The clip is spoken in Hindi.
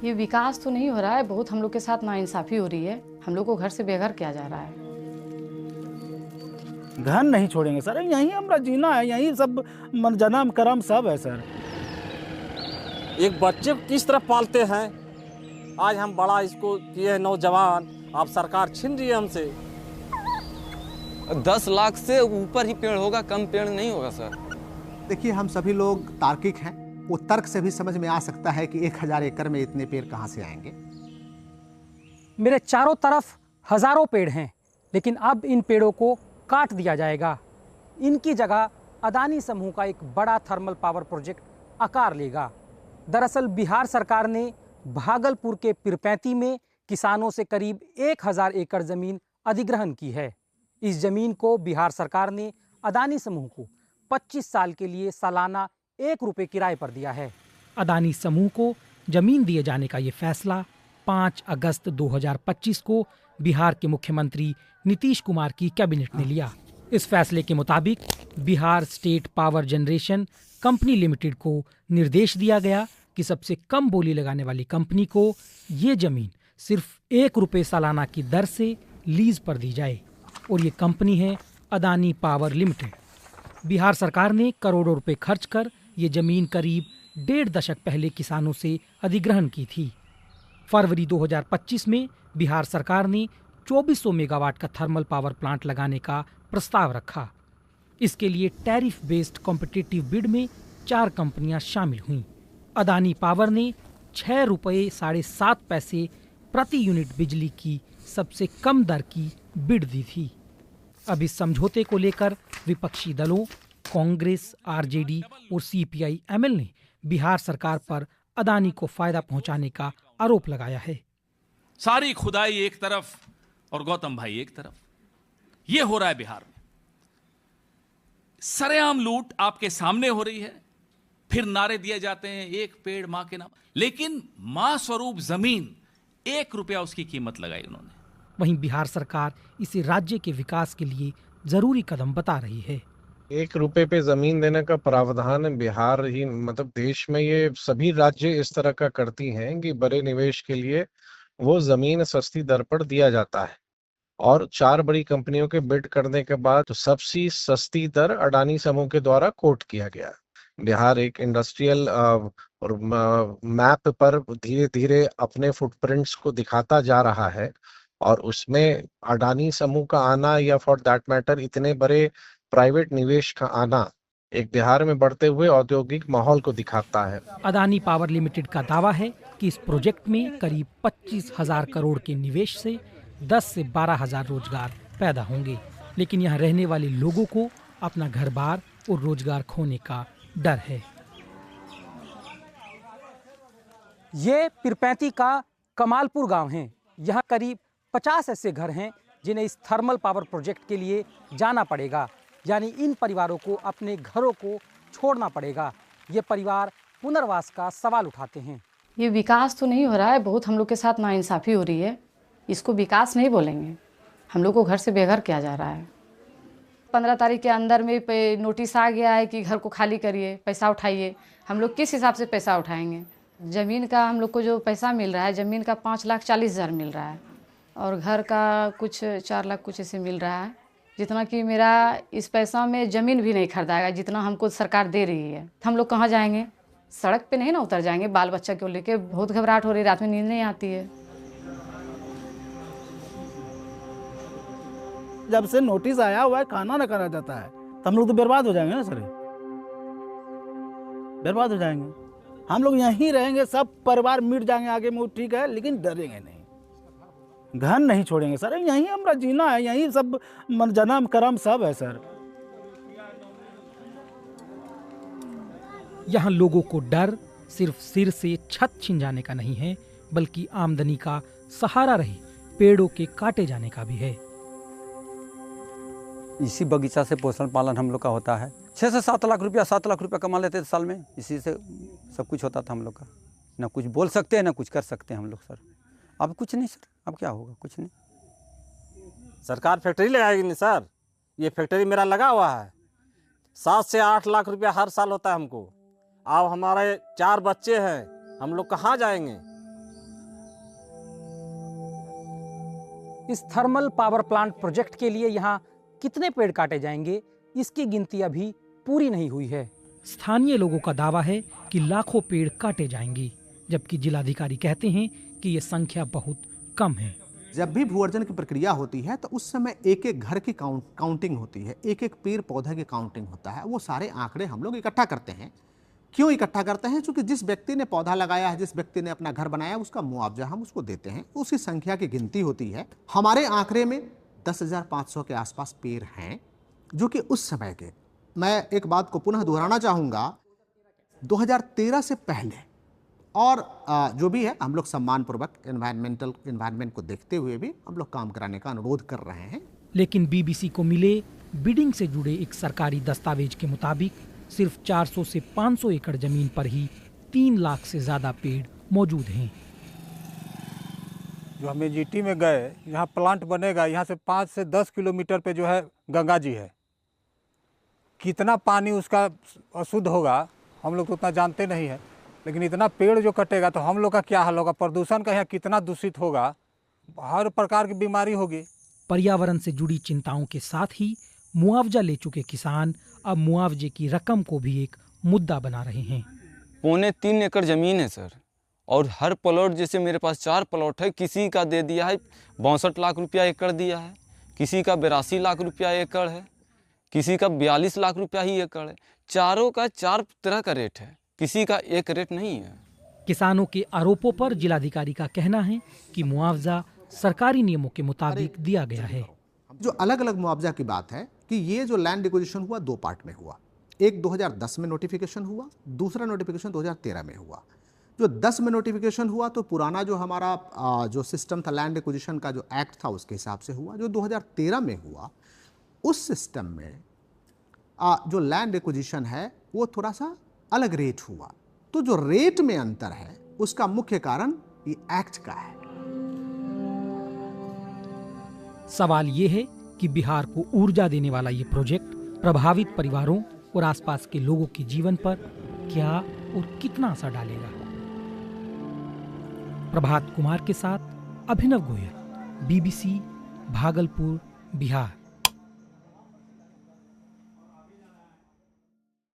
ये विकास तो नहीं हो रहा है, बहुत हम लोग के साथ नाइंसाफ़ी हो रही है। हम लोग को घर से बेघर किया जा रहा है। घर नहीं छोड़ेंगे सर, यहीं हमारा जीना है, यहीं सब जन्म कर्म सब है सर। एक बच्चे को किस तरह पालते हैं, आज हम बड़ा इसको किए नौजवान, आप सरकार छीन रही है हमसे। 10 लाख से ऊपर ही पेड़ होगा, कम पेड़ नहीं होगा सर। देखिए, हम सभी लोग तार्किक हैं, वो तर्क से भी समझ में आ सकता है कि 1000 एकड़ में इतने पेड़ कहाँ से आएंगे। मेरे चारों तरफ हजारों पेड़ हैं, लेकिन अब इन पेड़ों को काट दिया जाएगा। इनकी जगह अदानी समूह का एक बड़ा थर्मल पावर प्रोजेक्ट आकार लेगा। दरअसल बिहार सरकार ने भागलपुर के पीरपैंती में किसानों से करीब 1000 एकड़ जमीन अधिग्रहण की है। इस जमीन को बिहार सरकार ने अदानी समूह को 25 साल के लिए सालाना 1 रुपये किराए पर दिया है। अदानी समूह को जमीन दिए जाने का ये फैसला 5 अगस्त 2025 को बिहार के मुख्यमंत्री नीतीश कुमार की कैबिनेट ने लिया। इस फैसले के मुताबिक Bihar state power generation company limited को निर्देश दिया गया कि सबसे कम बोली लगाने वाली कंपनी को ये जमीन सिर्फ 1 रुपये सालाना की दर से लीज पर दी जाए, और ये कंपनी है अदानी पावर लिमिटेड। बिहार सरकार ने करोड़ों रुपए खर्च कर ये जमीन करीब 1.5 दशक पहले किसानों से अधिग्रहण की थी। फरवरी 2025 में बिहार सरकार ने 2400 मेगावाट का थर्मल पावर प्लांट लगाने का प्रस्ताव रखा। इसके लिए टैरिफ बेस्ड कॉम्पिटिटिव बिड में 4 कंपनियां शामिल हुईं। अदानी पावर ने 6 रुपये 7.5 पैसे प्रति यूनिट बिजली की सबसे कम दर की बिड दी थी। अब इस समझौते को लेकर विपक्षी दलों कांग्रेस, आरजेडी और सीपीआई-एमएल ने बिहार सरकार पर अदानी को फायदा पहुंचाने का आरोप लगाया है। सारी खुदाई एक तरफ और गौतम भाई एक तरफ, ये हो रहा है बिहार में। सरेआम लूट आपके सामने हो रही है, फिर नारे दिए जाते हैं एक पेड़ मां के नाम, लेकिन मां स्वरूप जमीन 1 रुपया उसकी कीमत लगाई उन्होंने। वहीं बिहार सरकार इसे राज्य के विकास के लिए जरूरी कदम बता रही है। 1 रुपए पे जमीन देने का प्रावधान बिहार ही मतलब देश में ये सभी राज्य इस तरह का करती हैं कि बड़े निवेश के लिए वो जमीन सस्ती दर पर दिया जाता है, और 4 बड़ी कंपनियों के बिड करने के बाद तो सबसे सस्ती दर अडानी समूह के द्वारा कोट किया गया। बिहार एक इंडस्ट्रियल मैप पर धीरे धीरे अपने फुटप्रिंट्स को दिखाता जा रहा है, और उसमें अडानी समूह का आना या फॉर दैट मैटर इतने बड़े प्राइवेट निवेश का आना एक बिहार में बढ़ते हुए औद्योगिक माहौल को दिखाता है। अदानी पावर लिमिटेड का दावा है कि इस प्रोजेक्ट में करीब 25,000 करोड़ के निवेश से 10 से 12,000 रोजगार पैदा होंगे, लेकिन यहाँ रहने वाले लोगों को अपना घर-बार और रोजगार खोने का डर है। ये पीरपैंती का कमालपुर गांव है। यहाँ करीब 50 ऐसे घर हैं जिन्हें इस थर्मल पावर प्रोजेक्ट के लिए जाना पड़ेगा, यानी इन परिवारों को अपने घरों को छोड़ना पड़ेगा। ये परिवार पुनर्वास का सवाल उठाते हैं। ये विकास तो नहीं हो रहा है, बहुत हम लोग के साथ नाइंसाफ़ी हो रही है। इसको विकास नहीं बोलेंगे। हम लोग को घर से बेघर किया जा रहा है। 15 तारीख के अंदर में नोटिस आ गया है कि घर को खाली करिए, पैसा उठाइए। हम लोग किस हिसाब से पैसा उठाएंगे? ज़मीन का हम लोग को जो पैसा मिल रहा है, ज़मीन का 5,40,000 मिल रहा है, और घर का कुछ 4 लाख कुछ ऐसे मिल रहा है, जितना कि मेरा इस पैसा में ज़मीन भी नहीं खरीदाएगा जितना हमको सरकार दे रही है। हम लोग कहाँ जाएंगे? सड़क पे नहीं ना उतर जाएंगे। बाल बच्चा को लेके बहुत घबराहट हो रही है, रात में नींद नहीं आती है। जब से नोटिस आया हुआ है खाना ना करा जाता है तो हम लोग तो बर्बाद हो जाएंगे ना सर, बर्बाद हो जाएंगे। हम लोग यहीं रहेंगे, सब परिवार मिट जाएंगे आगे में, ठीक है, लेकिन डरेंगे नहीं, घर नहीं छोड़ेंगे सर, यहीं हमारा जीना है, यहीं सब जन्म कर्म सब है सर। यहाँ लोगों को डर सिर्फ सिर से छत छिन जाने का नहीं है, बल्कि आमदनी का सहारा रहे पेड़ों के काटे जाने का भी है। इसी बगीचा से पोषण पालन हम लोग का होता है। 6 से 7 लाख रुपया 7 लाख रुपया कमा लेते थे साल में, इसी से सब कुछ होता था हम लोग का। ना कुछ बोल सकते हैं ना कुछ कर सकते हैं हम लोग सर। अब कुछ नहीं सर, अब क्या होगा? कुछ नहीं। सरकार फैक्ट्री लगाएगी नहीं सर, ये फैक्ट्री मेरा लगा हुआ है, 7 से 8 लाख रुपया हर साल होता है हमको। अब हमारे 4 बच्चे हैं, हम लोग कहाँ जाएंगे? इस थर्मल पावर प्लांट प्रोजेक्ट के लिए यहाँ कितने पेड़ काटे जाएंगे, इसकी गिनती अभी पूरी नहीं हुई है। स्थानीय लोगों का दावा है कि लाखों पेड़ काटे जाएंगे, जबकि जिलाधिकारी कहते हैं कि ये संख्या बहुत कम है। जब भी भू अर्जन की प्रक्रिया होती है तो उस समय एक एक घर की काउंटिंग होती है, एक एक पेड़ पौधे की काउंटिंग होता है। वो सारे आंकड़े हम लोग इकट्ठा करते हैं। क्यों इकट्ठा करते हैं? क्योंकि जिस व्यक्ति ने पौधा लगाया है, जिस व्यक्ति ने अपना घर बनाया, उसका मुआवजा हम उसको देते हैं, उसी संख्या की गिनती होती है। हमारे आंकड़े में 10,500 के आसपास पेड़ हैं, जो कि उस समय के, मैं एक बात को पुनः दोहराना चाहूँगा, 2013 से पहले और जो भी है, हम लोग सम्मानपूर्वक एनवायरमेंट को देखते हुए भी हम लोग काम कराने का अनुरोध कर रहे हैं। लेकिन बीबीसी को मिले बिडिंग से जुड़े एक सरकारी दस्तावेज के मुताबिक सिर्फ 400 से 500 एकड़ जमीन पर ही 3 लाख से ज्यादा पेड़ मौजूद हैं। जो हम एनजीटी में गए, यहाँ प्लांट बनेगा, यहाँ से 5 से 10 किलोमीटर पे जो है गंगा जी है। कितना पानी उसका अशुद्ध होगा हम लोग तो उतना जानते नहीं है, लेकिन इतना पेड़ जो कटेगा तो हम लोग का क्या हाल होगा, प्रदूषण का यहाँ कितना दूषित होगा, हर प्रकार की बीमारी होगी। पर्यावरण से जुड़ी चिंताओं के साथ ही मुआवजा ले चुके किसान अब मुआवजे की रकम को भी एक मुद्दा बना रहे हैं। 3.25 एकड़ ज़मीन है सर, और हर प्लॉट, जैसे मेरे पास 4 प्लॉट है, किसी का दे दिया है 62 लाख रुपया एकड़ दिया है, किसी का 82 लाख रुपया एकड़ है, किसी का 42 लाख रुपया ही एकड़ है। चारों का 4 तरह का रेट है, किसी का एक रेट नहीं है। किसानों के आरोपों पर जिलाधिकारी का कहना है कि मुआवजा सरकारी नियमों के मुताबिक दिया गया है। जो अलग अलग मुआवजा की बात है कि ये जो लैंड एक्विजिशन हुआ 2 पार्ट में हुआ। एक 2010 में नोटिफिकेशन हुआ, दूसरा नोटिफिकेशन 2013 में हुआ। जो 10 में नोटिफिकेशन हुआ तो पुराना जो हमारा जो सिस्टम था लैंड एक्विजिशन का, जो एक्ट था, उसके हिसाब से हुआ। जो 2013 में हुआ उस सिस्टम में जो लैंड एक्विजिशन है वो थोड़ा सा अलग रेट हुआ। तो जो रेट में अंतर है उसका मुख्य कारण ये एक्ट का है। सवाल ये है कि बिहार को ऊर्जा देने वाला ये प्रोजेक्ट प्रभावित परिवारों और आसपास के लोगों के जीवन पर क्या और कितना असर डालेगा। प्रभात कुमार के साथ अभिनव गोयल, बीबीसी, भागलपुर, बिहार।